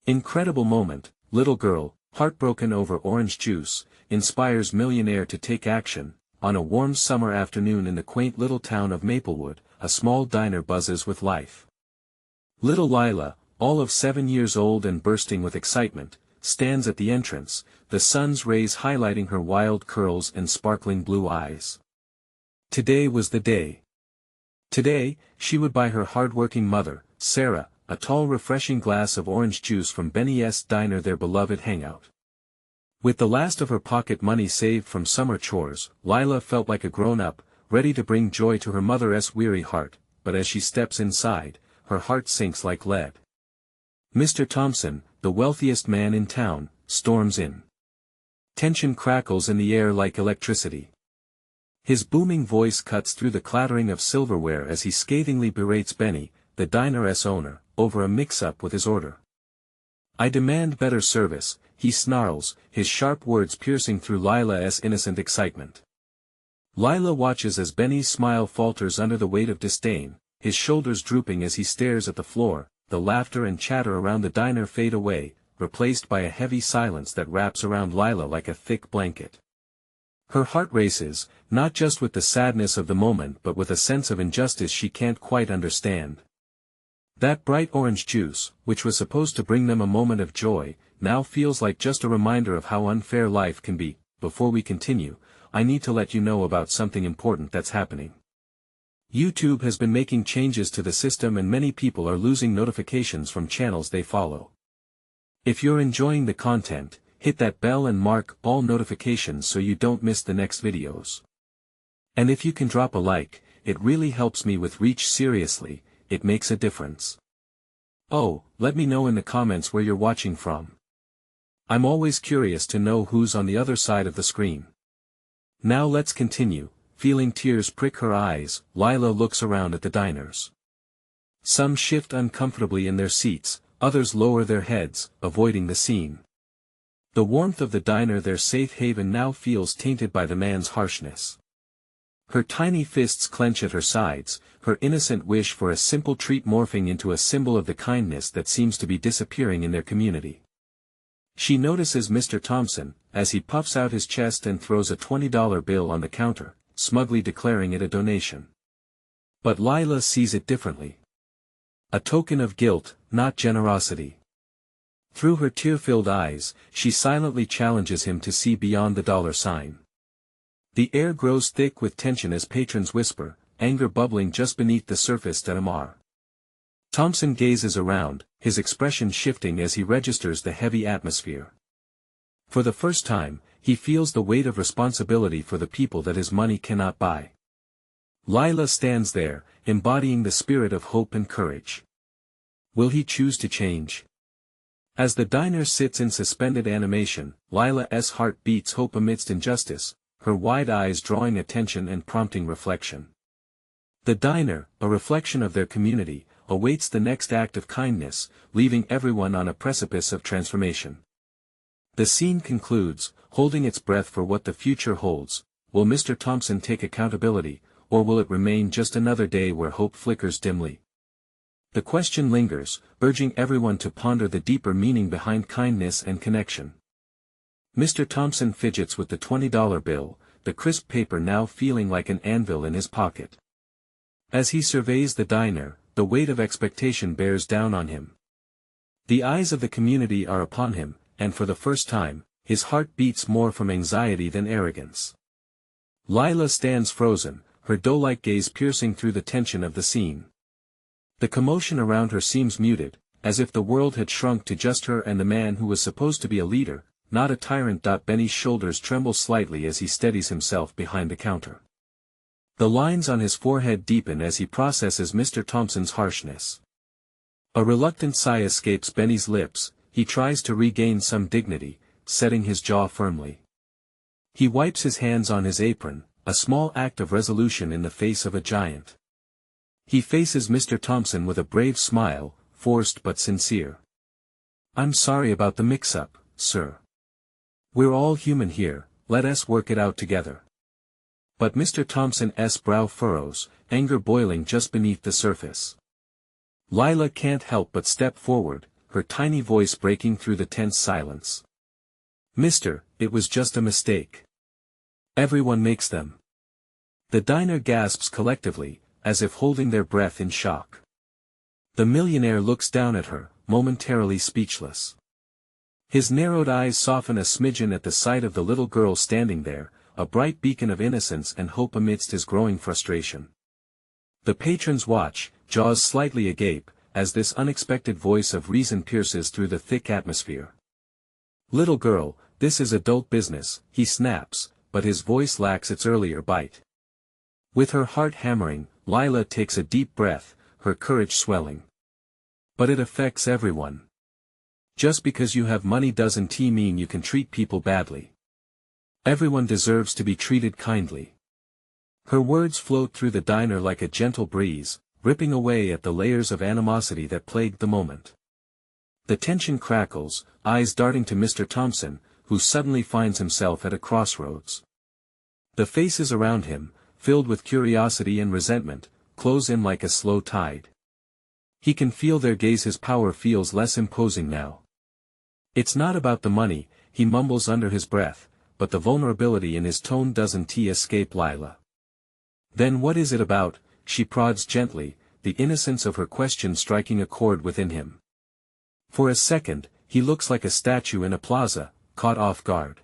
Incredible moment, little girl, heartbroken over orange juice, inspires millionaire to take action. On a warm summer afternoon in the quaint little town of Maplewood, a small diner buzzes with life. Little Lila, all of 7 years old and bursting with excitement, stands at the entrance, the sun's rays highlighting her wild curls and sparkling blue eyes. Today was the day. Today, she would buy her hard-working mother, Sarah, a tall refreshing glass of orange juice from Benny's diner, their beloved hangout. With the last of her pocket money saved from summer chores, Lila felt like a grown-up, ready to bring joy to her mother's weary heart, but as she steps inside, her heart sinks like lead. Mr. Thompson, the wealthiest man in town, storms in. Tension crackles in the air like electricity. His booming voice cuts through the clattering of silverware as he scathingly berates Benny, the diner's owner, over a mix-up with his order. "I demand better service," he snarls, his sharp words piercing through Lila's innocent excitement. Lila watches as Benny's smile falters under the weight of disdain, his shoulders drooping as he stares at the floor. The laughter and chatter around the diner fade away, replaced by a heavy silence that wraps around Lila like a thick blanket. Her heart races, not just with the sadness of the moment but with a sense of injustice she can't quite understand. That bright orange juice, which was supposed to bring them a moment of joy, now feels like just a reminder of how unfair life can be. Before we continue, I need to let you know about something important that's happening. YouTube has been making changes to the system and many people are losing notifications from channels they follow. If you're enjoying the content, hit that bell and mark all notifications so you don't miss the next videos. And if you can drop a like, it really helps me with reach. Seriously, it makes a difference. Oh, let me know in the comments where you're watching from. I'm always curious to know who's on the other side of the screen. Now let's continue. Feeling tears prick her eyes, Lila looks around at the diners. Some shift uncomfortably in their seats, others lower their heads, avoiding the scene. The warmth of the diner, their safe haven, now feels tainted by the man's harshness. Her tiny fists clench at her sides, her innocent wish for a simple treat morphing into a symbol of the kindness that seems to be disappearing in their community. She notices Mr. Thompson, as he puffs out his chest and throws a $20 bill on the counter, smugly declaring it a donation. But Lila sees it differently. A token of guilt, not generosity. Through her tear-filled eyes, she silently challenges him to see beyond the dollar sign. The air grows thick with tension as patrons whisper, anger bubbling just beneath the surface. Thompson gazes around, his expression shifting as he registers the heavy atmosphere. For the first time, he feels the weight of responsibility for the people that his money cannot buy. Lila stands there, embodying the spirit of hope and courage. Will he choose to change? As the diner sits in suspended animation, Lila's heart beats hope amidst injustice, her wide eyes drawing attention and prompting reflection. The diner, a reflection of their community, awaits the next act of kindness, leaving everyone on a precipice of transformation. The scene concludes, holding its breath for what the future holds. Will Mr. Thompson take accountability, or will it remain just another day where hope flickers dimly? The question lingers, urging everyone to ponder the deeper meaning behind kindness and connection. Mr. Thompson fidgets with the $20 bill, the crisp paper now feeling like an anvil in his pocket. As he surveys the diner, the weight of expectation bears down on him. The eyes of the community are upon him, and for the first time, his heart beats more from anxiety than arrogance. Lila stands frozen, her doe-like gaze piercing through the tension of the scene. The commotion around her seems muted, as if the world had shrunk to just her and the man who was supposed to be a leader, not a tyrant. Benny's shoulders tremble slightly as he steadies himself behind the counter. The lines on his forehead deepen as he processes Mr. Thompson's harshness. A reluctant sigh escapes Benny's lips. He tries to regain some dignity, setting his jaw firmly. He wipes his hands on his apron, a small act of resolution in the face of a giant. He faces Mr. Thompson with a brave smile, forced but sincere. "I'm sorry about the mix-up, sir. We're all human here, let us work it out together." But Mr. Thompson's brow furrows, anger boiling just beneath the surface. Lila can't help but step forward, her tiny voice breaking through the tense silence. "Mister, it was just a mistake. Everyone makes them." The diner gasps collectively, as if holding their breath in shock. The millionaire looks down at her, momentarily speechless. His narrowed eyes soften a smidgen at the sight of the little girl standing there, a bright beacon of innocence and hope amidst his growing frustration. The patrons watch, jaws slightly agape, as this unexpected voice of reason pierces through the thick atmosphere. "Little girl, this is adult business," he snaps, but his voice lacks its earlier bite. With her heart hammering, Lila takes a deep breath, her courage swelling. "But it affects everyone. Just because you have money doesn't mean you can treat people badly. Everyone deserves to be treated kindly." Her words float through the diner like a gentle breeze, ripping away at the layers of animosity that plagued the moment. The tension crackles, eyes darting to Mr. Thompson, who suddenly finds himself at a crossroads. The faces around him, filled with curiosity and resentment, close in like a slow tide. He can feel their gaze. His power feels less imposing now. "It's not about the money," he mumbles under his breath, but the vulnerability in his tone doesn't escape Lila. "Then what is it about?" she prods gently, the innocence of her question striking a chord within him. For a second, he looks like a statue in a plaza, caught off guard.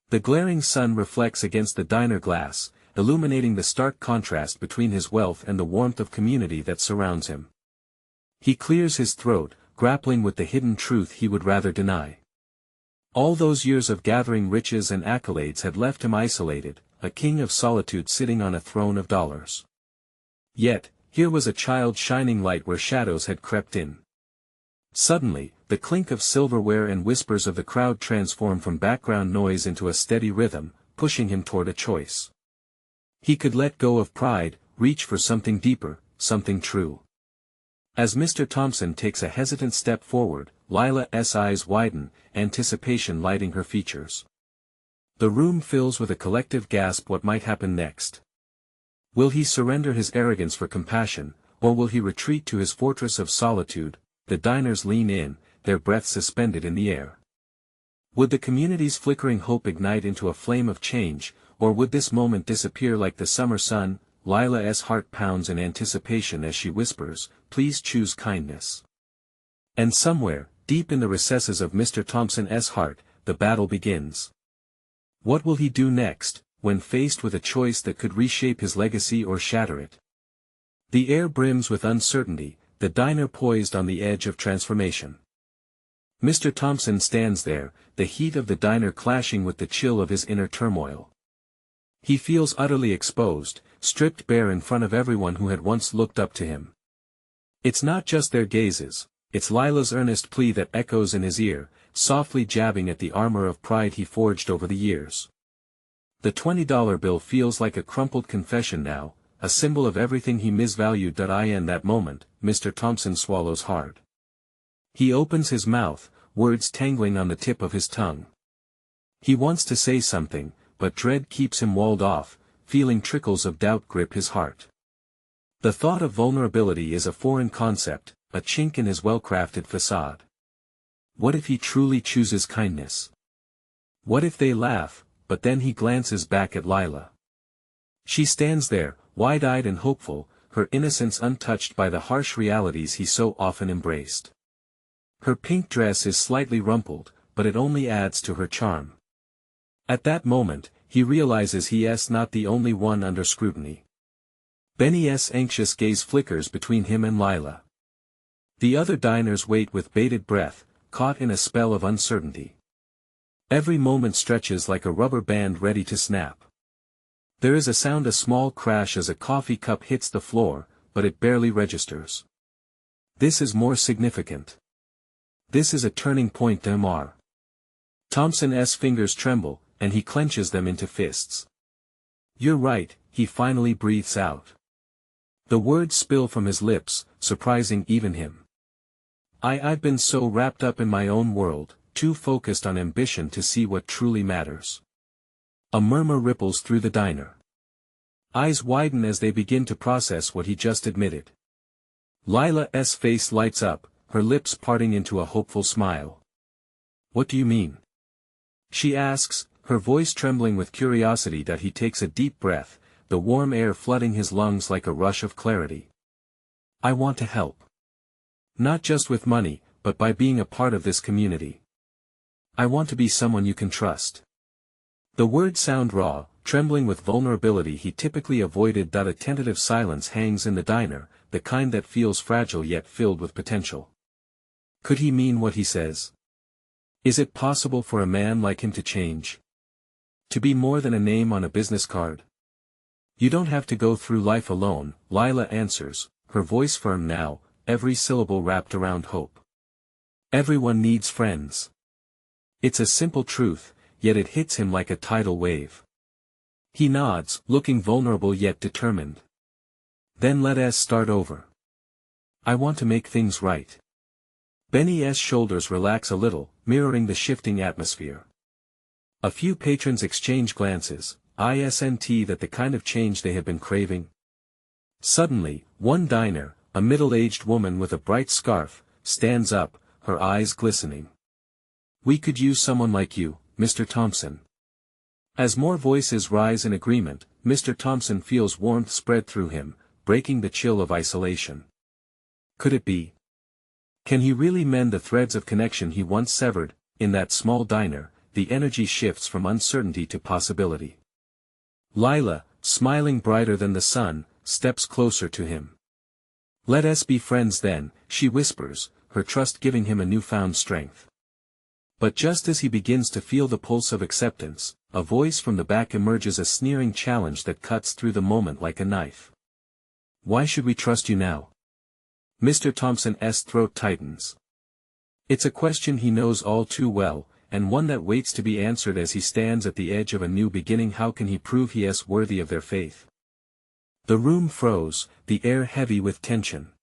The glaring sun reflects against the diner glass, illuminating the stark contrast between his wealth and the warmth of community that surrounds him. He clears his throat, grappling with the hidden truth he would rather deny. All those years of gathering riches and accolades had left him isolated, a king of solitude sitting on a throne of dollars. Yet, here was a child shining light where shadows had crept in. Suddenly, the clink of silverware and whispers of the crowd transform from background noise into a steady rhythm, pushing him toward a choice. He could let go of pride, reach for something deeper, something true. As Mr. Thompson takes a hesitant step forward, Lila's eyes widen, anticipation lighting her features. The room fills with a collective gasp. What might happen next? Will he surrender his arrogance for compassion, or will he retreat to his fortress of solitude? The diners lean in, their breath suspended in the air. Would the community's flickering hope ignite into a flame of change, or would this moment disappear like the summer sun? Lila's heart pounds in anticipation as she whispers, "Please choose kindness." And somewhere, deep in the recesses of Mr. Thompson's heart, the battle begins. What will he do next, when faced with a choice that could reshape his legacy or shatter it? The air brims with uncertainty, the diner poised on the edge of transformation. Mr. Thompson stands there, the heat of the diner clashing with the chill of his inner turmoil. He feels utterly exposed, stripped bare in front of everyone who had once looked up to him. It's not just their gazes, it's Lila's earnest plea that echoes in his ear, softly jabbing at the armor of pride he forged over the years. The $20 bill feels like a crumpled confession now, a symbol of everything he misvalued. In that moment, Mr. Thompson swallows hard. He opens his mouth, words tangling on the tip of his tongue. He wants to say something, but dread keeps him walled off, feeling trickles of doubt grip his heart. The thought of vulnerability is a foreign concept, a chink in his well-crafted facade. What if he truly chooses kindness? What if they laugh? But then he glances back at Lila. She stands there, wide-eyed and hopeful, her innocence untouched by the harsh realities he so often embraced. Her pink dress is slightly rumpled, but it only adds to her charm. At that moment, he realizes he's not the only one under scrutiny. Benny's anxious gaze flickers between him and Lila. The other diners wait with bated breath, caught in a spell of uncertainty. Every moment stretches like a rubber band ready to snap. There is a small crash as a coffee cup hits the floor, but it barely registers. This is more significant. This is a turning point. Mr. Thompson's fingers tremble, and he clenches them into fists. "You're right," he finally breathes out. The words spill from his lips, surprising even him. I've been so wrapped up in my own world, too focused on ambition to see what truly matters." A murmur ripples through the diner. Eyes widen as they begin to process what he just admitted. Lila's face lights up, her lips parting into a hopeful smile. "What do you mean?" she asks, her voice trembling with curiosity. That he takes a deep breath, the warm air flooding his lungs like a rush of clarity. "I want to help. Not just with money, but by being a part of this community. I want to be someone you can trust." The words sound raw, trembling with vulnerability he typically avoided. A tentative silence hangs in the diner, the kind that feels fragile yet filled with potential. Could he mean what he says? Is it possible for a man like him to change? To be more than a name on a business card? "You don't have to go through life alone," Lila answers, her voice firm now, every syllable wrapped around hope. "Everyone needs friends." It's a simple truth, yet it hits him like a tidal wave. He nods, looking vulnerable yet determined. "Then let us start over. I want to make things right." Benny's shoulders relax a little, mirroring the shifting atmosphere. A few patrons exchange glances, isn't that the kind of change they have been craving? Suddenly, one diner, a middle-aged woman with a bright scarf, stands up, her eyes glistening. "We could use someone like you, Mr. Thompson." As more voices rise in agreement, Mr. Thompson feels warmth spread through him, breaking the chill of isolation. Could it be? Can he really mend the threads of connection he once severed? In that small diner, the energy shifts from uncertainty to possibility. Lila, smiling brighter than the sun, steps closer to him. "Let us be friends then," she whispers, her trust giving him a newfound strength. But just as he begins to feel the pulse of acceptance, a voice from the back emerges, a sneering challenge that cuts through the moment like a knife. "Why should we trust you now?" Mr. Thompson's throat tightens. It's a question he knows all too well, and one that waits to be answered as he stands at the edge of a new beginning. How can he prove he is worthy of their faith? The room froze, the air heavy with tension.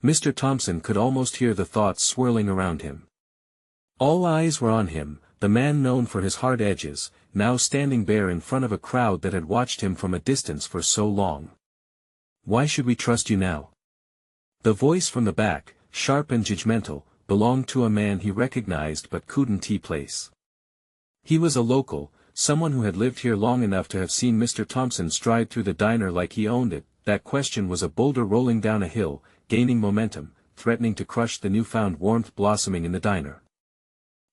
Mr. Thompson could almost hear the thoughts swirling around him. All eyes were on him, the man known for his hard edges, now standing bare in front of a crowd that had watched him from a distance for so long. "Why should we trust you now?" The voice from the back, sharp and judgmental, belonged to a man he recognized but couldn't place. He was a local, someone who had lived here long enough to have seen Mr. Thompson stride through the diner like he owned it. That question was a boulder rolling down a hill, gaining momentum, threatening to crush the newfound warmth blossoming in the diner.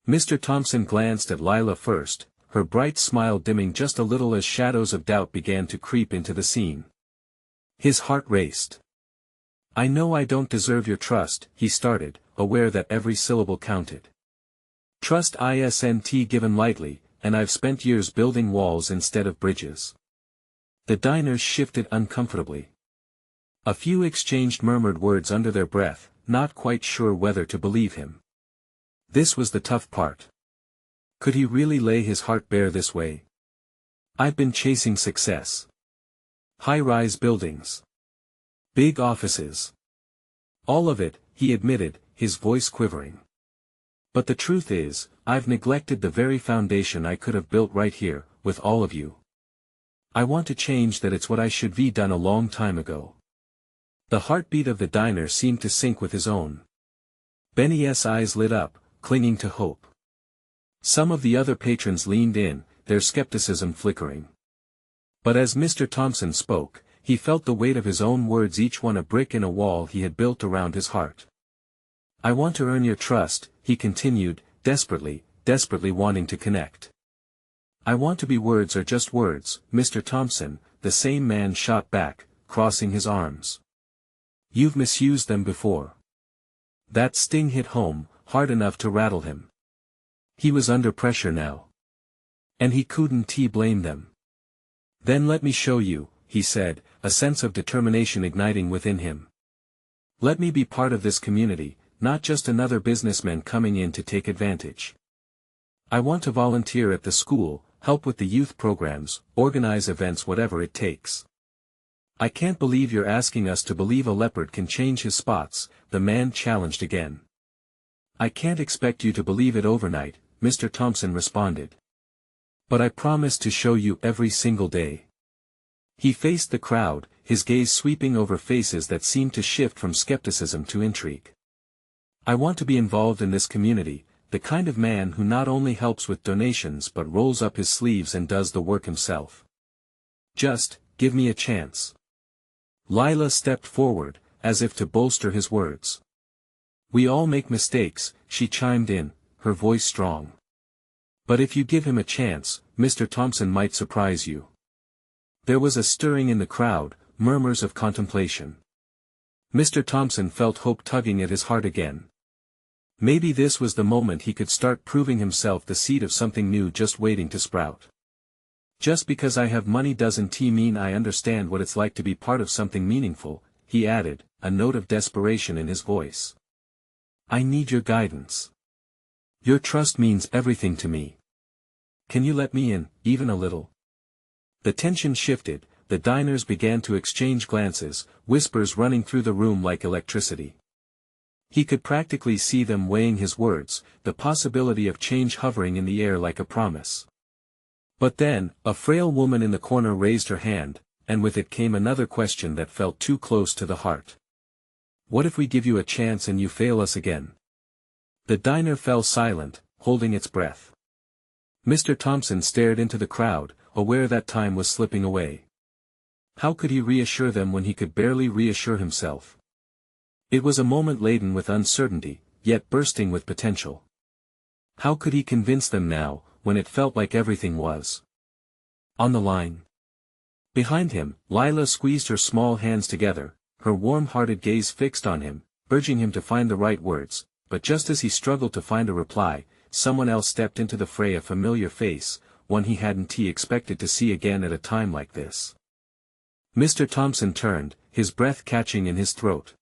Mr. Thompson glanced at Lila first, her bright smile dimming just a little as shadows of doubt began to creep into the scene. His heart raced. "I know I don't deserve your trust," he started, aware that every syllable counted. "Trust isn't given lightly, and I've spent years building walls instead of bridges." The diners shifted uncomfortably. A few exchanged murmured words under their breath, not quite sure whether to believe him. This was the tough part. Could he really lay his heart bare this way? "I've been chasing success. High-rise buildings. Big offices. All of it," he admitted, his voice quivering. "But the truth is, I've neglected the very foundation I could have built right here, with all of you. I want to change that. It's what I should be done a long time ago." The heartbeat of the diner seemed to sync with his own. Benny's eyes lit up, clinging to hope. Some of the other patrons leaned in, their skepticism flickering. But as Mr. Thompson spoke, he felt the weight of his own words, each one a brick in a wall he had built around his heart. "I want to earn your trust," he continued, desperately wanting to connect. "I want to be words or just words, Mr. Thompson," the same man shot back, crossing his arms. "You've misused them before." That sting hit home, hard enough to rattle him. He was under pressure now. And he couldn't blame them. "Then let me show you," he said, a sense of determination igniting within him. "Let me be part of this community, not just another businessman coming in to take advantage. I want to volunteer at the school, help with the youth programs, organize events, whatever it takes." "I can't believe you're asking us to believe a leopard can change his spots," the man challenged again. "I can't expect you to believe it overnight," Mr. Thompson responded. "But I promise to show you every single day." He faced the crowd, his gaze sweeping over faces that seemed to shift from skepticism to intrigue. I want to be involved in this community, the kind of man who not only helps with donations but rolls up his sleeves and does the work himself. Just, give me a chance. Lila stepped forward, as if to bolster his words. We all make mistakes, she chimed in, her voice strong. But if you give him a chance, Mr. Thompson might surprise you. There was a stirring in the crowd, murmurs of contemplation. Mr. Thompson felt hope tugging at his heart again. Maybe this was the moment he could start proving himself the seed of something new just waiting to sprout. Just because I have money doesn't mean I understand what it's like to be part of something meaningful, he added, a note of desperation in his voice. I need your guidance. Your trust means everything to me. Can you let me in, even a little? The tension shifted, the diners began to exchange glances, whispers running through the room like electricity. He could practically see them weighing his words, the possibility of change hovering in the air like a promise. But then, a frail woman in the corner raised her hand, and with it came another question that felt too close to the heart. What if we give you a chance and you fail us again? The diner fell silent, holding its breath. Mr. Thompson stared into the crowd, aware that time was slipping away. How could he reassure them when he could barely reassure himself? It was a moment laden with uncertainty, yet bursting with potential. How could he convince them now, when it felt like everything was on the line? Behind him, Lila squeezed her small hands together, her warm-hearted gaze fixed on him, urging him to find the right words, but just as he struggled to find a reply, someone else stepped into the fray, a familiar face, one he hadn't expected to see again at a time like this. Mr. Thompson turned, his breath catching in his throat.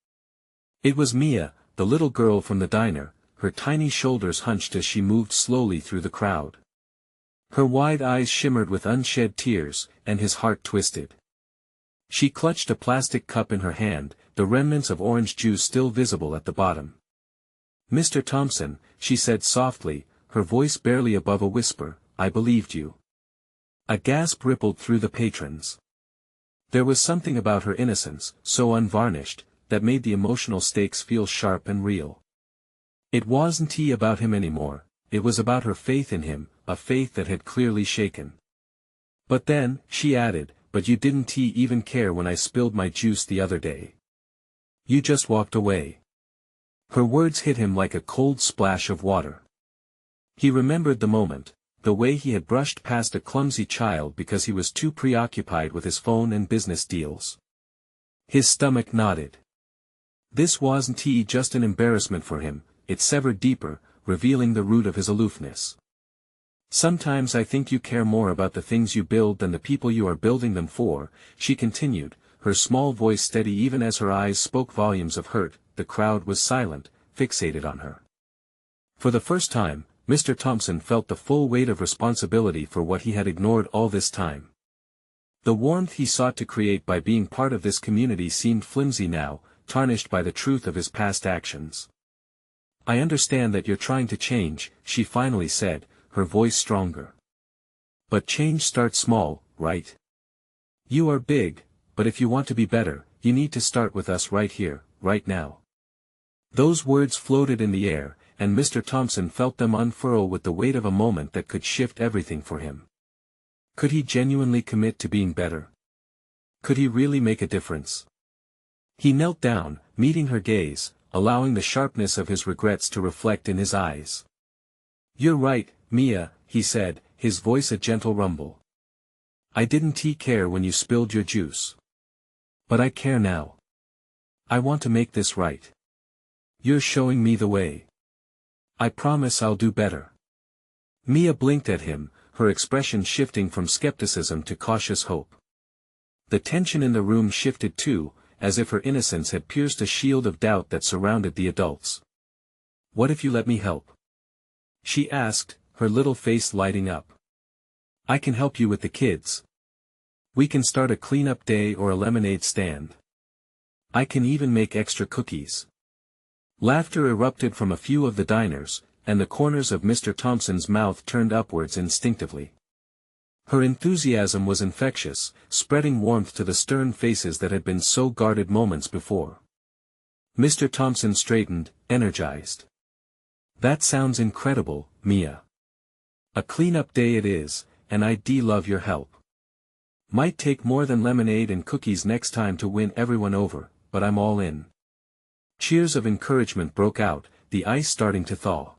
It was Mia, the little girl from the diner, her tiny shoulders hunched as she moved slowly through the crowd. Her wide eyes shimmered with unshed tears, and his heart twisted. She clutched a plastic cup in her hand, the remnants of orange juice still visible at the bottom. Mr. Thompson, she said softly, her voice barely above a whisper, I believed you. A gasp rippled through the patrons. There was something about her innocence, so unvarnished, that made the emotional stakes feel sharp and real. It wasn't about him anymore, it was about her faith in him, a faith that had clearly shaken. But then, she added, but you didn't even care when I spilled my juice the other day. You just walked away. Her words hit him like a cold splash of water. He remembered the moment, the way he had brushed past a clumsy child because he was too preoccupied with his phone and business deals. His stomach knotted. This wasn't just an embarrassment for him, it severed deeper, revealing the root of his aloofness. Sometimes I think you care more about the things you build than the people you are building them for, she continued, her small voice steady even as her eyes spoke volumes of hurt. The crowd was silent, fixated on her. For the first time, Mr. Thompson felt the full weight of responsibility for what he had ignored all this time. The warmth he sought to create by being part of this community seemed flimsy now, tarnished by the truth of his past actions. I understand that you're trying to change, she finally said, her voice stronger. But change starts small, right? You are big, but if you want to be better, you need to start with us right here, right now. Those words floated in the air, and Mr. Thompson felt them unfurl with the weight of a moment that could shift everything for him. Could he genuinely commit to being better? Could he really make a difference? He knelt down, meeting her gaze, allowing the sharpness of his regrets to reflect in his eyes. You're right, Mia, he said, his voice a gentle rumble. I didn't care when you spilled your juice. But I care now. I want to make this right. You're showing me the way. I promise I'll do better. Mia blinked at him, her expression shifting from skepticism to cautious hope. The tension in the room shifted too, as if her innocence had pierced a shield of doubt that surrounded the adults. What if you let me help? She asked, her little face lighting up. I can help you with the kids. We can start a cleanup day or a lemonade stand. I can even make extra cookies. Laughter erupted from a few of the diners, and the corners of Mr. Thompson's mouth turned upwards instinctively. Her enthusiasm was infectious, spreading warmth to the stern faces that had been so guarded moments before. Mr. Thompson straightened, energized. That sounds incredible, Mia. A cleanup day it is, and I'd love your help. Might take more than lemonade and cookies next time to win everyone over, but I'm all in. Cheers of encouragement broke out, the ice starting to thaw.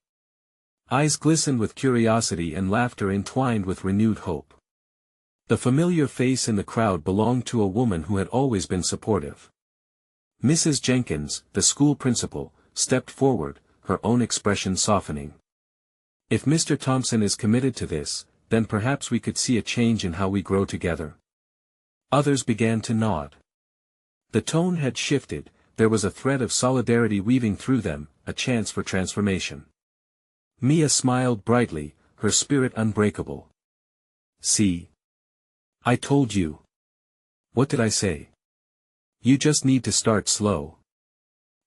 Eyes glistened with curiosity and laughter entwined with renewed hope. The familiar face in the crowd belonged to a woman who had always been supportive. Mrs. Jenkins, the school principal, stepped forward, her own expression softening. If Mr. Thompson is committed to this, then perhaps we could see a change in how we grow together. Others began to nod. The tone had shifted, there was a thread of solidarity weaving through them, a chance for transformation. Mia smiled brightly, her spirit unbreakable. See? I told you. What did I say? You just need to start slow.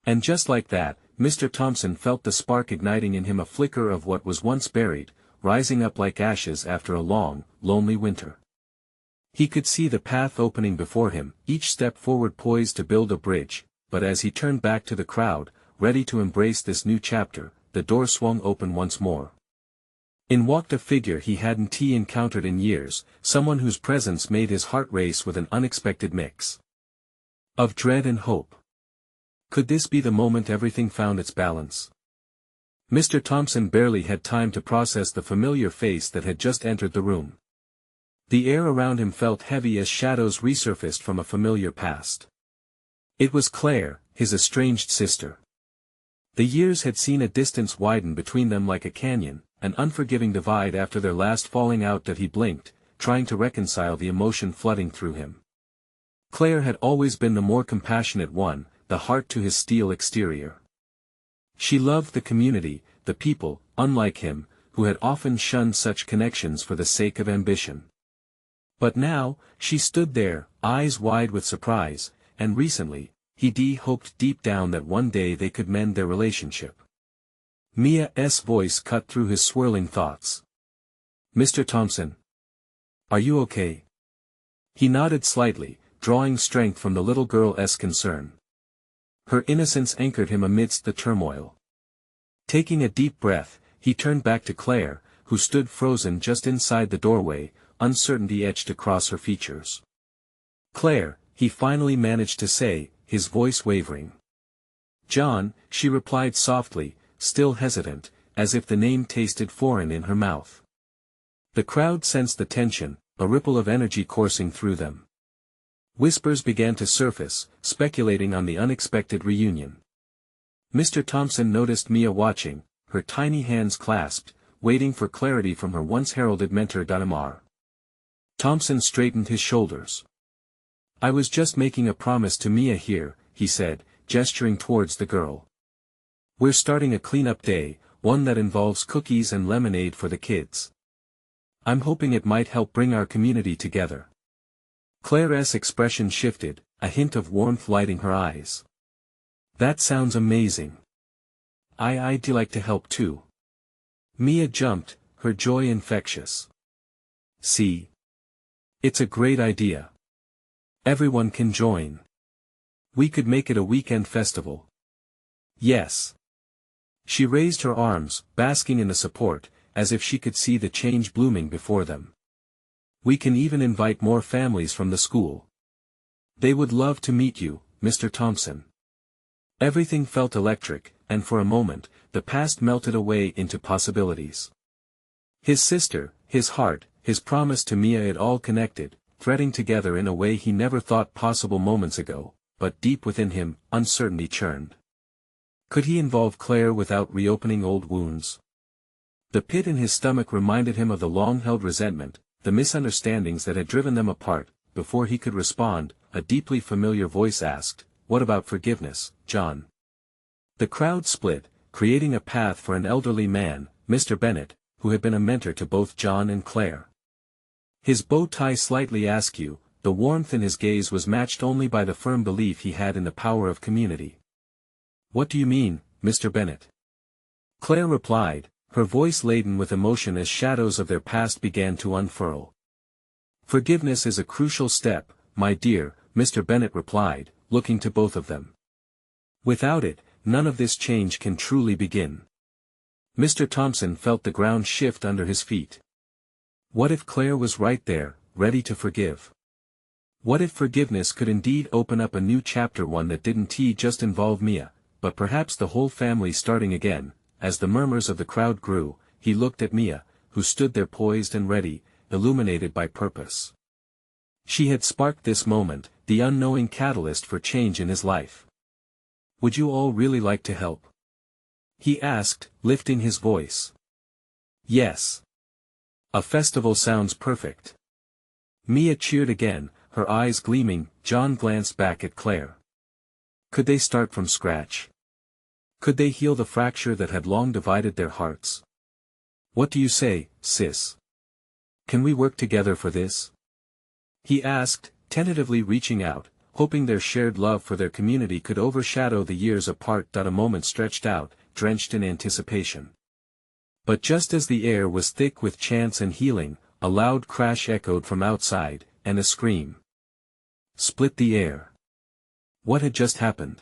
And just like that, Mr. Thompson felt the spark igniting in him, a flicker of what was once buried, rising up like ashes after a long, lonely winter. He could see the path opening before him, each step forward poised to build a bridge, but as he turned back to the crowd, ready to embrace this new chapter, the door swung open once more. In walked a figure he hadn't encountered in years, someone whose presence made his heart race with an unexpected mix of dread and hope. Could this be the moment everything found its balance? Mr. Thompson barely had time to process the familiar face that had just entered the room. The air around him felt heavy as shadows resurfaced from a familiar past. It was Claire, his estranged sister. The years had seen a distance widen between them like a canyon, an unforgiving divide after their last falling out that he blinked, trying to reconcile the emotion flooding through him. Claire had always been the more compassionate one, the heart to his steel exterior. She loved the community, the people, unlike him, who had often shunned such connections for the sake of ambition. But now, she stood there, eyes wide with surprise, and recently, he hoped deep down that one day they could mend their relationship. Mia's voice cut through his swirling thoughts. Mr. Thompson. Are you okay? He nodded slightly, drawing strength from the little girl's concern. Her innocence anchored him amidst the turmoil. Taking a deep breath, he turned back to Claire, who stood frozen just inside the doorway, uncertainty etched across her features. Claire, he finally managed to say, his voice wavering. John, she replied softly, still hesitant, as if the name tasted foreign in her mouth. The crowd sensed the tension, a ripple of energy coursing through them. Whispers began to surface, speculating on the unexpected reunion. Mr. Thompson noticed Mia watching, her tiny hands clasped, waiting for clarity from her once heralded mentor Dynamar. Thompson straightened his shoulders. I was just making a promise to Mia here, he said, gesturing towards the girl. We're starting a cleanup day, one that involves cookies and lemonade for the kids. I'm hoping it might help bring our community together. Claire's expression shifted, a hint of warmth lighting her eyes. That sounds amazing. I'd like to help too. Mia jumped, her joy infectious. See? It's a great idea. Everyone can join. We could make it a weekend festival. Yes. She raised her arms, basking in the support, as if she could see the change blooming before them. We can even invite more families from the school. They would love to meet you, Mr. Thompson. Everything felt electric, and for a moment, the past melted away into possibilities. His sister, his heart, his promise to Mia, it all connected, threading together in a way he never thought possible moments ago, but deep within him, uncertainty churned. Could he involve Claire without reopening old wounds? The pit in his stomach reminded him of the long-held resentment, the misunderstandings that had driven them apart. Before he could respond, a deeply familiar voice asked, "What about forgiveness, John?" The crowd split, creating a path for an elderly man, Mr. Bennett, who had been a mentor to both John and Claire. His bow tie slightly askew, the warmth in his gaze was matched only by the firm belief he had in the power of community. What do you mean, Mr. Bennett? Claire replied, her voice laden with emotion as shadows of their past began to unfurl. Forgiveness is a crucial step, my dear, Mr. Bennett replied, looking to both of them. Without it, none of this change can truly begin. Mr. Thompson felt the ground shift under his feet. What if Claire was right there, ready to forgive? What if forgiveness could indeed open up a new chapter, one that didn't just involve Mia, but perhaps the whole family starting again? As the murmurs of the crowd grew, he looked at Mia, who stood there poised and ready, illuminated by purpose. She had sparked this moment, the unknowing catalyst for change in his life. "Would you all really like to help?" he asked, lifting his voice. "Yes. A festival sounds perfect." Mia cheered again, her eyes gleaming. John glanced back at Claire. Could they start from scratch? Could they heal the fracture that had long divided their hearts? "What do you say, sis? Can we work together for this?" he asked, tentatively reaching out, hoping their shared love for their community could overshadow the years apart. A moment stretched out, drenched in anticipation. But just as the air was thick with chants and healing, a loud crash echoed from outside, and a scream split the air. What had just happened?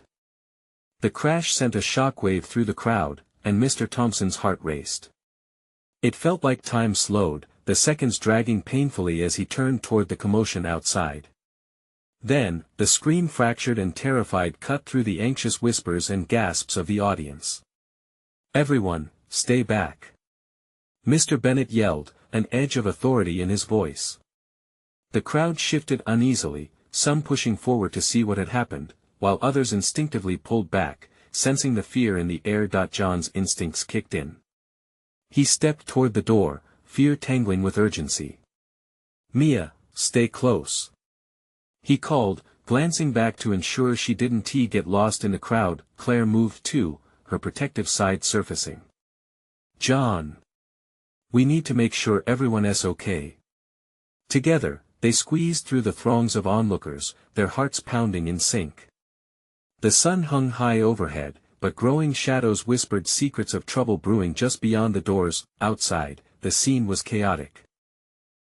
The crash sent a shockwave through the crowd, and Mr. Thompson's heart raced. It felt like time slowed, the seconds dragging painfully as he turned toward the commotion outside. Then, the scream, fractured and terrified, cut through the anxious whispers and gasps of the audience. "Everyone, stay back!" Mr. Bennett yelled, an edge of authority in his voice. The crowd shifted uneasily, some pushing forward to see what had happened, while others instinctively pulled back, sensing the fear in the air. John's instincts kicked in. He stepped toward the door, fear tangling with urgency. "Mia, stay close," he called, glancing back to ensure she didn't get lost in the crowd. Claire moved too, her protective side surfacing. "John. We need to make sure everyone's okay." Together, they squeezed through the throngs of onlookers, their hearts pounding in sync. The sun hung high overhead, but growing shadows whispered secrets of trouble brewing just beyond the doors. Outside, the scene was chaotic.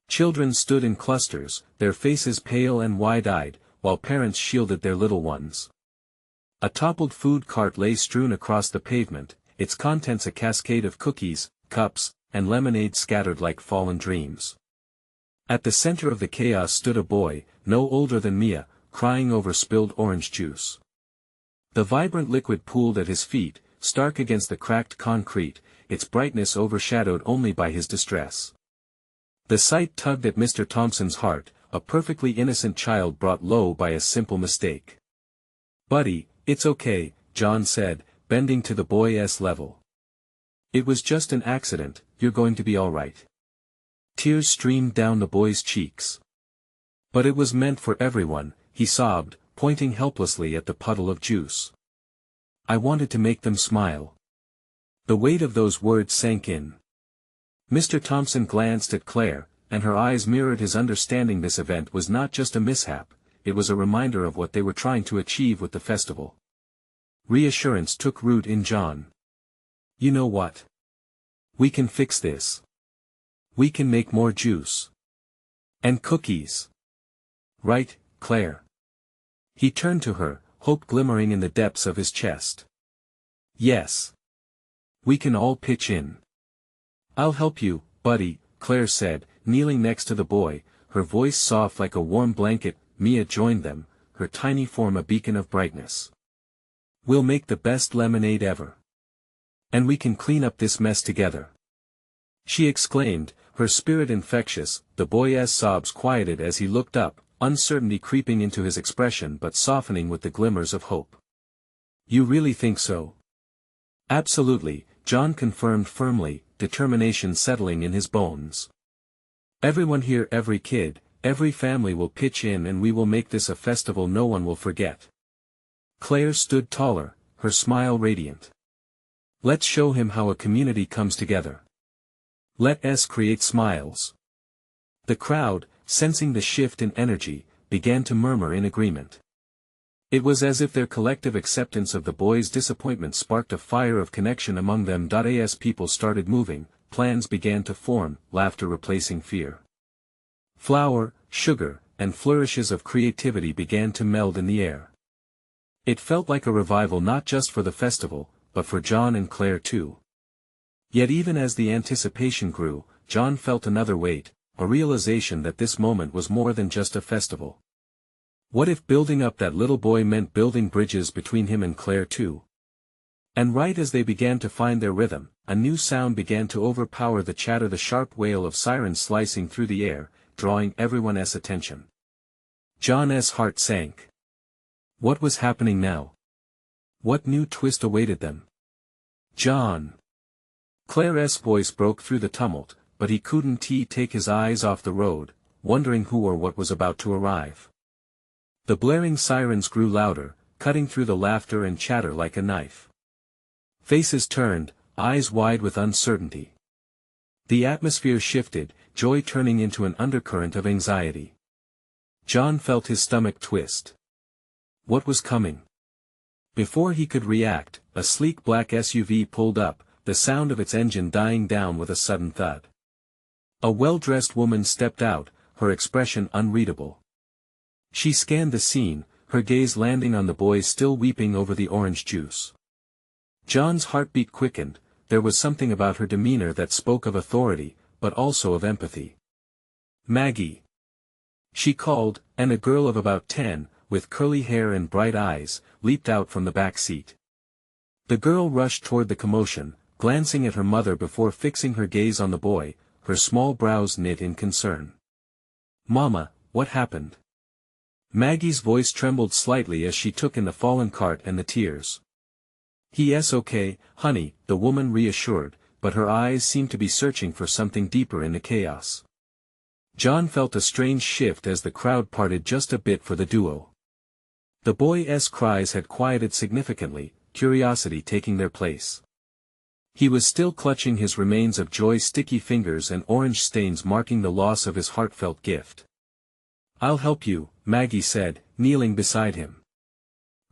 Children stood in clusters, their faces pale and wide-eyed, while parents shielded their little ones. A toppled food cart lay strewn across the pavement, its contents a cascade of cookies, cups, and lemonade scattered like fallen dreams. At the center of the chaos stood a boy, no older than Mia, crying over spilled orange juice. The vibrant liquid pooled at his feet, stark against the cracked concrete, its brightness overshadowed only by his distress. The sight tugged at Mr. Thompson's heart, a perfectly innocent child brought low by a simple mistake. "Buddy, it's okay," John said, bending to the boy's level. "It was just an accident, you're going to be all right." Tears streamed down the boy's cheeks. "But it was meant for everyone," he sobbed, pointing helplessly at the puddle of juice. "I wanted to make them smile." The weight of those words sank in. Mr. Thompson glanced at Claire, and her eyes mirrored his understanding. This event was not just a mishap, it was a reminder of what they were trying to achieve with the festival. Reassurance took root in John. "You know what? We can fix this. We can make more juice. And cookies. Right, Claire?" He turned to her, hope glimmering in the depths of his chest. "Yes. We can all pitch in." "I'll help you, buddy," Claire said, kneeling next to the boy, her voice soft like a warm blanket. Mia joined them, her tiny form a beacon of brightness. "We'll make the best lemonade ever. And we can clean up this mess together," she exclaimed, her spirit infectious. The boy's sobs quieted as he looked up, uncertainty creeping into his expression but softening with the glimmers of hope. "You really think so?" "Absolutely," John confirmed firmly, determination settling in his bones. "Everyone here, every kid, every family will pitch in, and we will make this a festival no one will forget." Claire stood taller, her smile radiant. "Let's show him how a community comes together. Let's create smiles." The crowd, sensing the shift in energy, began to murmur in agreement. It was as if their collective acceptance of the boy's disappointment sparked a fire of connection among them. As people started moving, plans began to form, laughter replacing fear. Flour, sugar, and flourishes of creativity began to meld in the air. It felt like a revival not just for the festival, but for John and Claire too. Yet even as the anticipation grew, John felt another weight, a realization that this moment was more than just a festival. What if building up that little boy meant building bridges between him and Claire too? And right as they began to find their rhythm, a new sound began to overpower the chatter, the sharp wail of sirens slicing through the air, drawing everyone's attention. John's heart sank. What was happening now? What new twist awaited them? John! Claire's voice broke through the tumult, but he couldn't take his eyes off the road, wondering who or what was about to arrive. The blaring sirens grew louder, cutting through the laughter and chatter like a knife. Faces turned, eyes wide with uncertainty. The atmosphere shifted, joy turning into an undercurrent of anxiety. John felt his stomach twist. What was coming? Before he could react, a sleek black SUV pulled up, the sound of its engine dying down with a sudden thud. A well-dressed woman stepped out, her expression unreadable. She scanned the scene, her gaze landing on the boy still weeping over the orange juice. John's heartbeat quickened. There was something about her demeanor that spoke of authority, but also of empathy. Maggie! She called, and a girl of about 10, with curly hair and bright eyes, leaped out from the back seat. The girl rushed toward the commotion, glancing at her mother before fixing her gaze on the boy, her small brows knit in concern. Mama, what happened? Maggie's voice trembled slightly as she took in the fallen cart and the tears. He's okay, honey, the woman reassured, but her eyes seemed to be searching for something deeper in the chaos. John felt a strange shift as the crowd parted just a bit for the duo. The boy's cries had quieted significantly, curiosity taking their place. He was still clutching his remains of joy's sticky fingers and orange stains marking the loss of his heartfelt gift. I'll help you, Maggie said, kneeling beside him.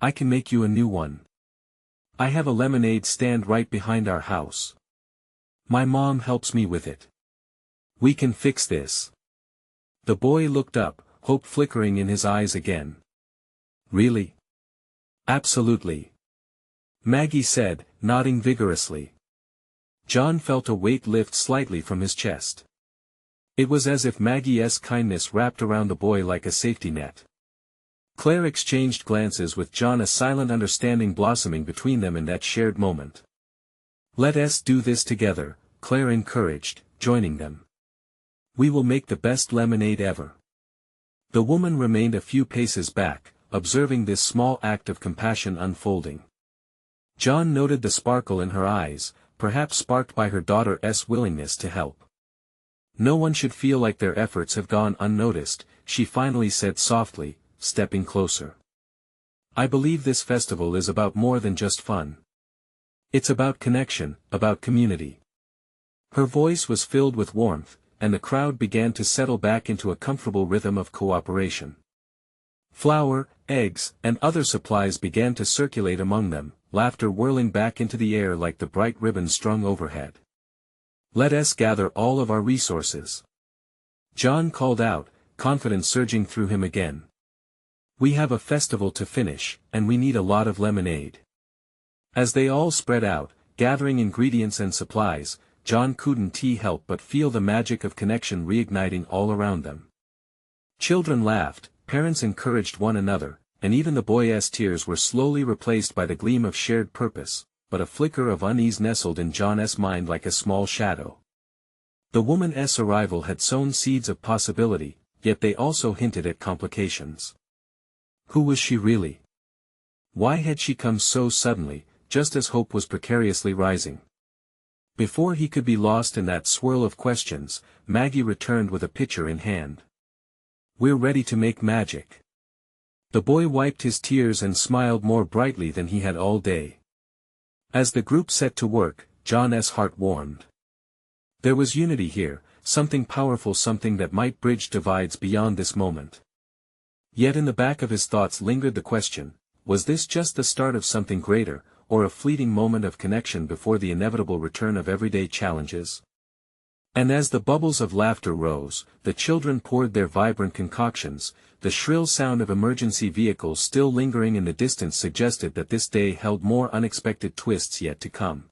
I can make you a new one. I have a lemonade stand right behind our house. My mom helps me with it. We can fix this. The boy looked up, hope flickering in his eyes again. Really? Absolutely. Maggie said, nodding vigorously. John felt a weight lift slightly from his chest. It was as if Maggie's kindness wrapped around the boy like a safety net. Claire exchanged glances with John, a silent understanding blossoming between them in that shared moment. Let us do this together, Claire encouraged, joining them. We will make the best lemonade ever. The woman remained a few paces back, observing this small act of compassion unfolding. John noted the sparkle in her eyes, perhaps sparked by her daughter's willingness to help. No one should feel like their efforts have gone unnoticed, she finally said softly, stepping closer. I believe this festival is about more than just fun. It's about connection, about community. Her voice was filled with warmth, and the crowd began to settle back into a comfortable rhythm of cooperation. Flour, eggs, and other supplies began to circulate among them, laughter whirling back into the air like the bright ribbons strung overhead. Let us gather all of our resources. John called out, confidence surging through him again. We have a festival to finish, and we need a lot of lemonade. As they all spread out, gathering ingredients and supplies, John couldn't help but feel the magic of connection reigniting all around them. Children laughed, parents encouraged one another, and even the boy's tears were slowly replaced by the gleam of shared purpose, but a flicker of unease nestled in John's mind like a small shadow. The woman's arrival had sown seeds of possibility, yet they also hinted at complications. Who was she really? Why had she come so suddenly, just as hope was precariously rising? Before he could be lost in that swirl of questions, Maggie returned with a pitcher in hand. We're ready to make magic. The boy wiped his tears and smiled more brightly than he had all day. As the group set to work, John's heart warmed. There was unity here, something powerful, something that might bridge divides beyond this moment. Yet in the back of his thoughts lingered the question, was this just the start of something greater, or a fleeting moment of connection before the inevitable return of everyday challenges? And as the bubbles of laughter rose, the children poured their vibrant concoctions. The shrill sound of emergency vehicles still lingering in the distance suggested that this day held more unexpected twists yet to come.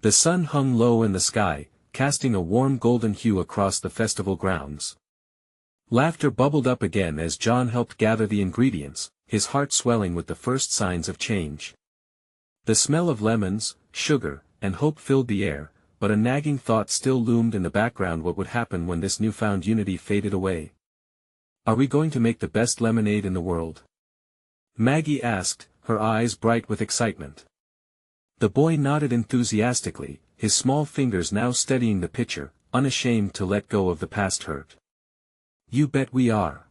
The sun hung low in the sky, casting a warm golden hue across the festival grounds. Laughter bubbled up again as John helped gather the ingredients, his heart swelling with the first signs of change. The smell of lemons, sugar, and hope filled the air, but a nagging thought still loomed in the background: what would happen when this newfound unity faded away? Are we going to make the best lemonade in the world? Maggie asked, her eyes bright with excitement. The boy nodded enthusiastically, his small fingers now steadying the pitcher, unashamed to let go of the past hurt. You bet we are.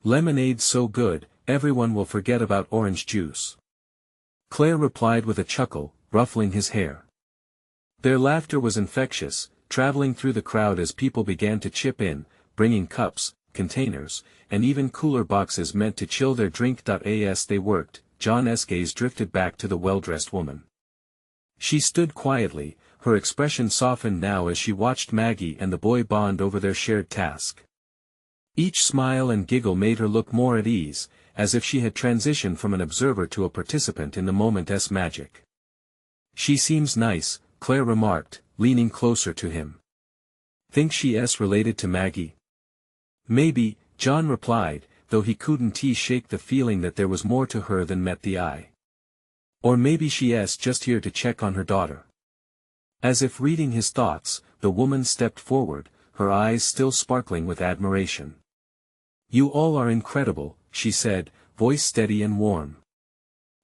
Lemonade's so good, everyone will forget about orange juice. Claire replied with a chuckle, ruffling his hair. Their laughter was infectious, traveling through the crowd as people began to chip in, bringing cups, containers, and even cooler boxes meant to chill their drink. As they worked, John's gaze drifted back to the well-dressed woman. She stood quietly, her expression softened now as she watched Maggie and the boy bond over their shared task. Each smile and giggle made her look more at ease, as if she had transitioned from an observer to a participant in the moment's magic. She seems nice, Claire remarked, leaning closer to him. Think she's related to Maggie? Maybe, John replied, though he couldn't shake the feeling that there was more to her than met the eye. Or maybe she's just here to check on her daughter. As if reading his thoughts, the woman stepped forward, her eyes still sparkling with admiration. You all are incredible, she said, voice steady and warm.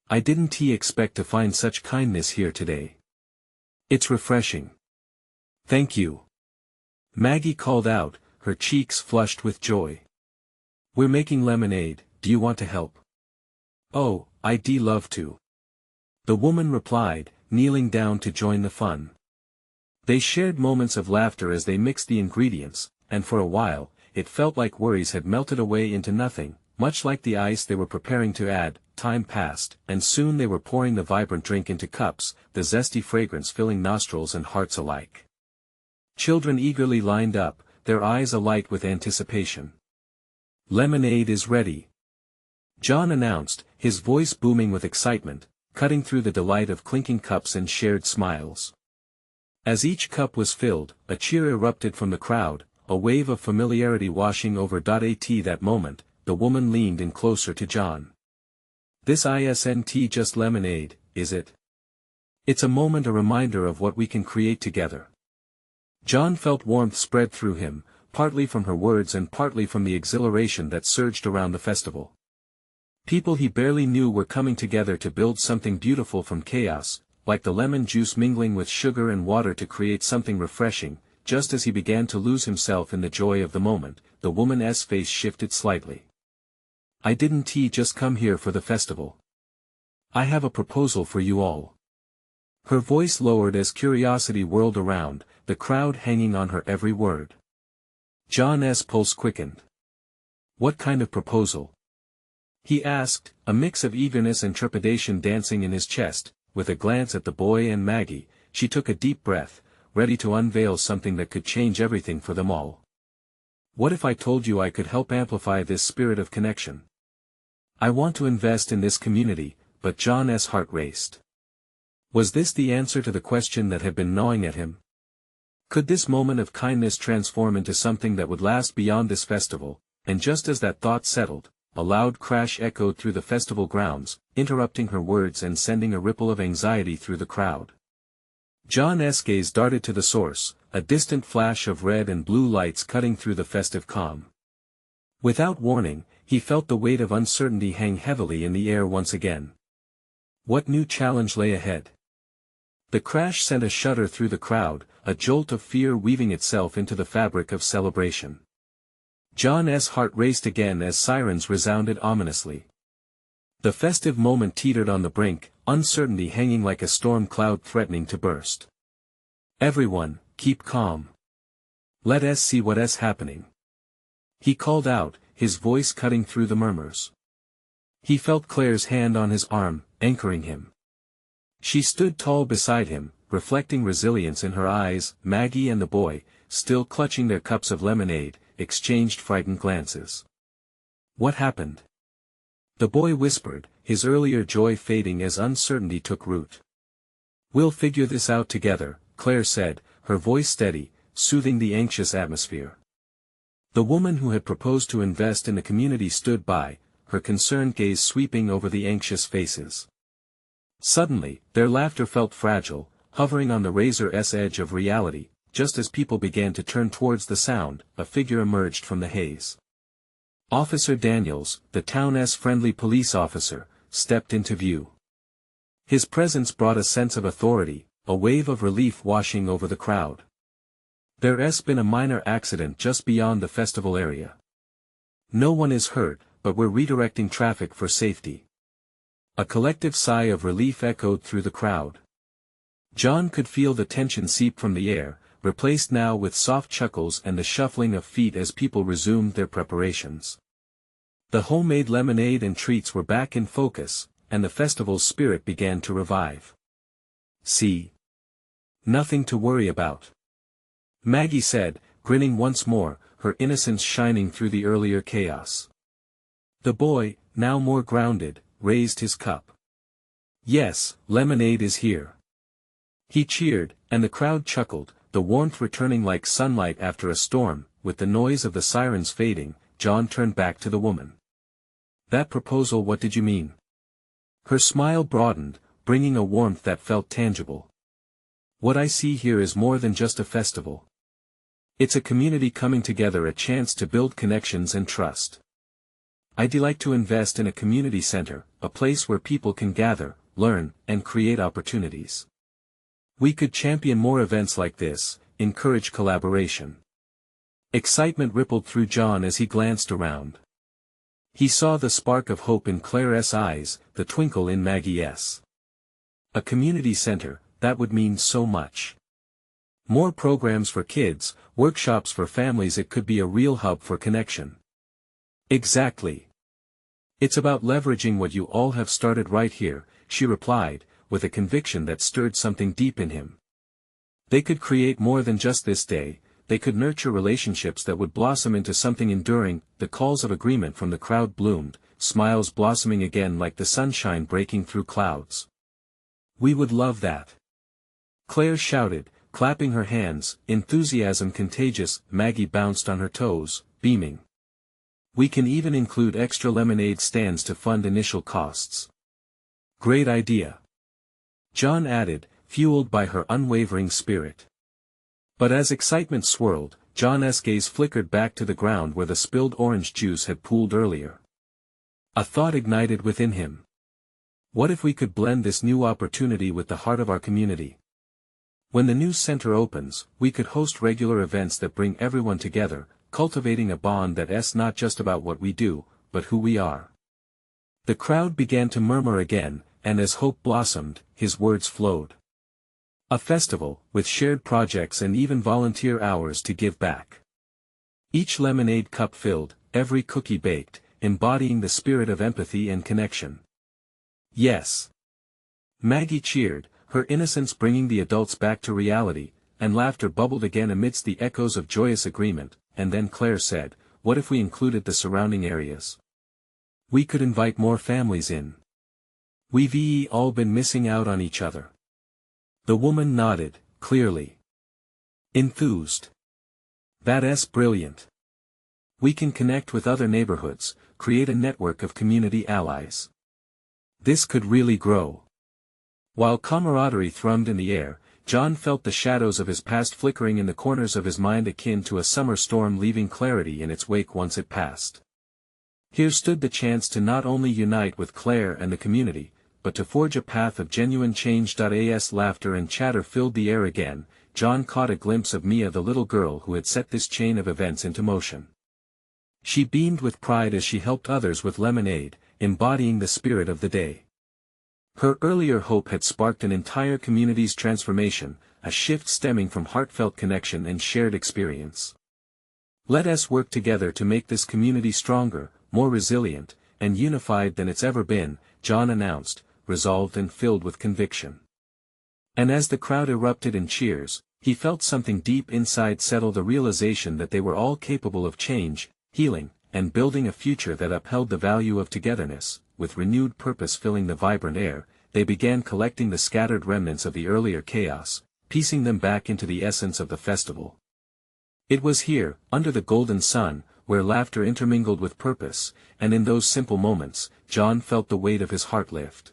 I didn't expect to find such kindness here today. It's refreshing. Thank you. Maggie called out, her cheeks flushed with joy. We're making lemonade, do you want to help? Oh, I'd love to. The woman replied, kneeling down to join the fun. They shared moments of laughter as they mixed the ingredients, and for a while, it felt like worries had melted away into nothing, much like the ice they were preparing to add. Time passed, and soon they were pouring the vibrant drink into cups, the zesty fragrance filling nostrils and hearts alike. Children eagerly lined up, their eyes alight with anticipation. Lemonade is ready. John announced, his voice booming with excitement, cutting through the delight of clinking cups and shared smiles. As each cup was filled, a cheer erupted from the crowd, a wave of familiarity washing over. At that moment, the woman leaned in closer to John. This isn't just lemonade, is it? It's a moment, a reminder of what we can create together. John felt warmth spread through him, partly from her words and partly from the exhilaration that surged around the festival. People he barely knew were coming together to build something beautiful from chaos, like the lemon juice mingling with sugar and water to create something refreshing. Just as he began to lose himself in the joy of the moment, the woman's face shifted slightly. I didn't just come here for the festival. I have a proposal for you all. Her voice lowered as curiosity whirled around, the crowd hanging on her every word. John's pulse quickened. What kind of proposal? He asked, a mix of eagerness and trepidation dancing in his chest. With a glance at the boy and Maggie, she took a deep breath, ready to unveil something that could change everything for them all. What if I told you I could help amplify this spirit of connection? I want to invest in this community, but John's heart raced. Was this the answer to the question that had been gnawing at him? Could this moment of kindness transform into something that would last beyond this festival? And just as that thought settled, a loud crash echoed through the festival grounds, interrupting her words and sending a ripple of anxiety through the crowd. John's gaze darted to the source, a distant flash of red and blue lights cutting through the festive calm. Without warning, he felt the weight of uncertainty hang heavily in the air once again. What new challenge lay ahead? The crash sent a shudder through the crowd, a jolt of fear weaving itself into the fabric of celebration. John's heart raced again as sirens resounded ominously. The festive moment teetered on the brink, uncertainty hanging like a storm cloud threatening to burst. Everyone, keep calm. Let us see what's happening. He called out, his voice cutting through the murmurs. He felt Claire's hand on his arm, anchoring him. She stood tall beside him, reflecting resilience in her eyes. Maggie and the boy, still clutching their cups of lemonade, exchanged frightened glances. What happened? The boy whispered, his earlier joy fading as uncertainty took root. We'll figure this out together, Claire said, her voice steady, soothing the anxious atmosphere. The woman who had proposed to invest in the community stood by, her concerned gaze sweeping over the anxious faces. Suddenly, their laughter felt fragile, hovering on the razor's edge of reality. Just as people began to turn towards the sound, a figure emerged from the haze. Officer Daniels, the town's friendly police officer, stepped into view. His presence brought a sense of authority, a wave of relief washing over the crowd. There's been a minor accident just beyond the festival area. No one is hurt, but we're redirecting traffic for safety. A collective sigh of relief echoed through the crowd. John could feel the tension seep from the air, replaced now with soft chuckles and the shuffling of feet as people resumed their preparations. The homemade lemonade and treats were back in focus, and the festival's spirit began to revive. See? Nothing to worry about. Maggie said, grinning once more, her innocence shining through the earlier chaos. The boy, now more grounded, raised his cup. Yes, lemonade is here. He cheered, and the crowd chuckled, the warmth returning like sunlight after a storm. With the noise of the sirens fading, John turned back to the woman. That proposal, what did you mean? Her smile broadened, bringing a warmth that felt tangible. What I see here is more than just a festival. It's a community coming together, a chance to build connections and trust. I'd like to invest in a community center, a place where people can gather, learn, and create opportunities. We could champion more events like this, encourage collaboration. Excitement rippled through John as he glanced around. He saw the spark of hope in Claire's eyes, the twinkle in Maggie's. A community center, that would mean so much. More programs for kids, workshops for families. It could be a real hub for connection. Exactly. It's about leveraging what you all have started right here, she replied, with a conviction that stirred something deep in him. They could create more than just this day, they could nurture relationships that would blossom into something enduring. The calls of agreement from the crowd bloomed, smiles blossoming again like the sunshine breaking through clouds. We would love that. Claire shouted, clapping her hands, enthusiasm contagious. Maggie bounced on her toes, beaming. We can even include extra lemonade stands to fund initial costs. Great idea. John added, fueled by her unwavering spirit. But as excitement swirled, John's gaze flickered back to the ground where the spilled orange juice had pooled earlier. A thought ignited within him. What if we could blend this new opportunity with the heart of our community? When the new center opens, we could host regular events that bring everyone together, cultivating a bond that's not just about what we do, but who we are. The crowd began to murmur again, and as hope blossomed, his words flowed. A festival, with shared projects and even volunteer hours to give back. Each lemonade cup filled, every cookie baked, embodying the spirit of empathy and connection. Yes. Maggie cheered, her innocence bringing the adults back to reality, and laughter bubbled again amidst the echoes of joyous agreement. And then Claire said, what if we included the surrounding areas? We could invite more families in. We've all been missing out on each other. The woman nodded, clearly enthused. That's brilliant. We can connect with other neighborhoods, create a network of community allies. This could really grow. While camaraderie thrummed in the air, John felt the shadows of his past flickering in the corners of his mind, akin to a summer storm leaving clarity in its wake once it passed. Here stood the chance to not only unite with Claire and the community, but to forge a path of genuine change. As laughter and chatter filled the air again, John caught a glimpse of Mia, the little girl who had set this chain of events into motion. She beamed with pride as she helped others with lemonade, embodying the spirit of the day. Her earlier hope had sparked an entire community's transformation, a shift stemming from heartfelt connection and shared experience. Let us work together to make this community stronger, more resilient, and unified than it's ever been, John announced, resolved and filled with conviction. And as the crowd erupted in cheers, he felt something deep inside settle, the realization that they were all capable of change, healing, and building a future that upheld the value of togetherness. With renewed purpose filling the vibrant air, they began collecting the scattered remnants of the earlier chaos, piecing them back into the essence of the festival. It was here, under the golden sun, where laughter intermingled with purpose, and in those simple moments, John felt the weight of his heart lift.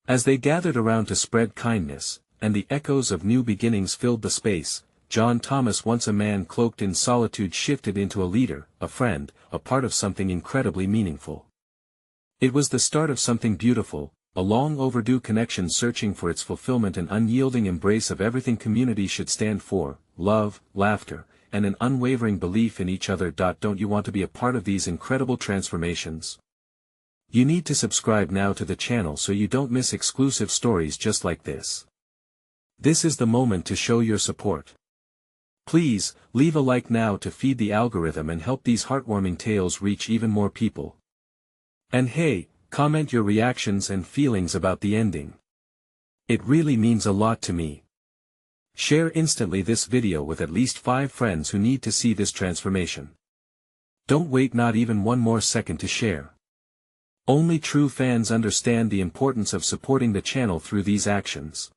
As they gathered around to spread kindness, and the echoes of new beginnings filled the space, John Thomas, once a man cloaked in solitude, shifted into a leader, a friend, a part of something incredibly meaningful. It was the start of something beautiful, a long overdue connection searching for its fulfillment, an unyielding embrace of everything community should stand for: love, laughter, and an unwavering belief in each other. Don't you want to be a part of these incredible transformations? You need to subscribe now to the channel so you don't miss exclusive stories just like this. This is the moment to show your support. Please, leave a like now to feed the algorithm and help these heartwarming tales reach even more people. And hey, comment your reactions and feelings about the ending. It really means a lot to me. Share instantly this video with at least 5 friends who need to see this transformation. Don't wait not even one more second to share. Only true fans understand the importance of supporting the channel through these actions.